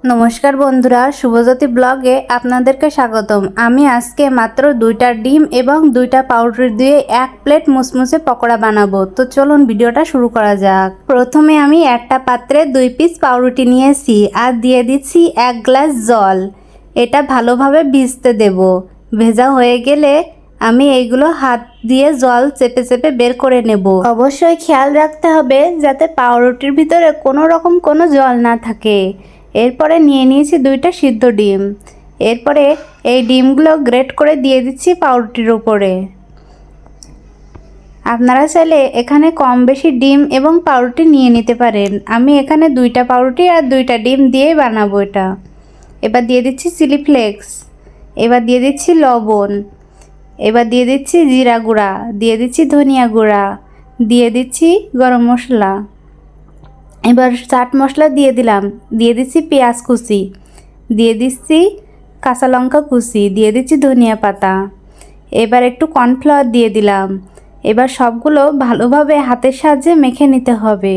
নমস্কার বন্ধুরা, শুভজ্যোতি ব্লগে আপনাদেরকে স্বাগতম। আমি আজকে মাত্র 2টা ডিম এবং 2টা পাউরুটি দিয়ে 1 প্লেট মুসমুসে পকোড়া বানাবো। তো চলুন ভিডিওটা শুরু করা যাক। প্রথমে আমি একটা পাত্রে 2 পিস পাউরুটি নিয়েছি আর দিয়ে দিচ্ছি 1 গ্লাস জল। এটা ভালোভাবে ভিজতে দেব। ভেজা হয়ে গেলে আমি এইগুলো হাত দিয়ে জল চেপে চেপে বের করে নেব। অবশ্যই খেয়াল রাখতে হবে যাতে পাউরুটির ভিতরে কোনো রকম কোনো জল না থাকে। এরপরে নিয়ে নিয়েছি 2টা সিদ্ধ ডিম। এরপরে এই ডিমগুলো গ্রেট করে দিয়ে দিচ্ছি পাউরুটির উপরে। আপনারা চাইলে এখানে কম বেশি ডিম এবং পাউরুটি নিয়ে নিতে পারেন। আমি এখানে 2টা পাউরুটি আর 2টা ডিম দিয়েই বানাবো এটা। এবার দিয়ে দিচ্ছি চিলি ফ্লেক্স, এবার দিয়ে দিচ্ছি লবণ, এবার দিয়ে দিচ্ছি জিরা গুঁড়া, দিয়ে দিচ্ছি ধনিয়া গুঁড়া, দিয়ে দিচ্ছি গরম মশলা, এবার চাট মশলা দিয়ে দিলাম, দিয়ে দিচ্ছি পেঁয়াজ কুচি, দিয়ে দিচ্ছি কাঁচা লঙ্কা কুচি, দিয়ে দিচ্ছি ধনিয়া পাতা, এবার একটু কর্নফ্লাওয়ার দিয়ে দিলাম। এবার সবগুলো ভালোভাবে হাতের সাহায্যে মেখে নিতে হবে।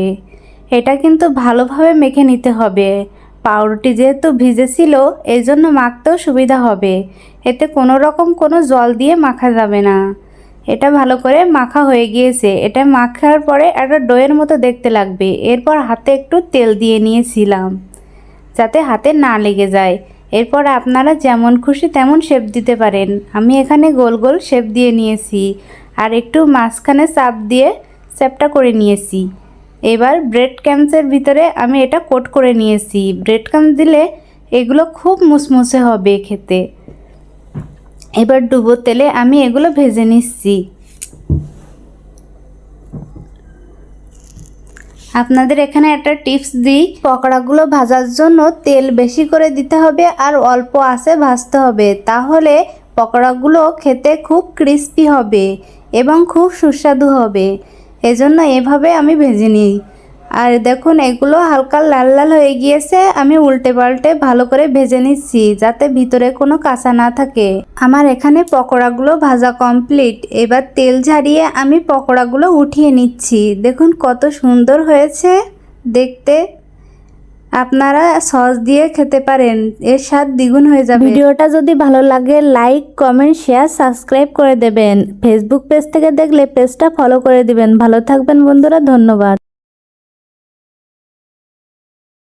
এটা কিন্তু ভালোভাবে মেখে নিতে হবে। পাউরুটি যেহেতু ভিজেছিল এই জন্য মাখতেও সুবিধা হবে। এতে কোনো রকম কোনো জল দিয়ে মাখা যাবে না। এটা ভালো করে মাখা হয়ে গিয়েছে। এটা মাখার পরে একটা ডোয়ের মতো দেখতে লাগবে। এরপর হাতে একটু তেল দিয়ে নিয়েছিলাম যাতে হাতে না লেগে যায়। এরপর আপনারা যেমন খুশি তেমন শেপ দিতে পারেন। আমি এখানে গোল গোল শেপ দিয়ে নিয়েছি আর একটু মাঝখানে চাপ দিয়ে শেপটা করে নিয়েছি। এবার ব্রেড ক্রাম্বসের ভিতরে আমি এটা কোট করে নিয়েছি। ব্রেড ক্রাম্বস দিলে এগুলো খুব মুসমুসে হবে খেতে। এবার ডুবো তেলে আমি এগুলো ভেজে নিচ্ছি। আপনাদের এখানে একটা টিপস দিই, পকোড়াগুলো ভাজার জন্য তেল বেশি করে দিতে হবে আর অল্প আঁচে ভাজতে হবে। তাহলে পকোড়াগুলো খেতে খুব ক্রিস্পি হবে এবং খুব সুস্বাদু হবে। এজন্য এভাবে আমি ভেজে নিই। আর দেখুন এগুলো হালকা লাল লাল হয়ে গিয়েছে। আমি উল্টে পাল্টে ভালো করে ভেজে নিচ্ছি যাতে ভিতরে কোনো কাঁচা না থাকে। আমার এখানে পকোড়াগুলো ভাজা কমপ্লিট। এবার তেল ঝারিয়ে আমি পকোড়াগুলো উঠিয়ে নিচ্ছি। দেখুন কত সুন্দর হয়েছে দেখতে। আপনারা সস দিয়ে খেতে পারেন, এর স্বাদ দ্বিগুণ হয়ে যাবে। ভিডিওটা যদি ভালো লাগে লাইক কমেন্ট শেয়ার সাবস্ক্রাইব করে দেবেন। ফেসবুক পেজ থেকে দেখলে পেজটা ফলো করে দিবেন। ভালো থাকবেন বন্ধুরা, ধন্যবাদ।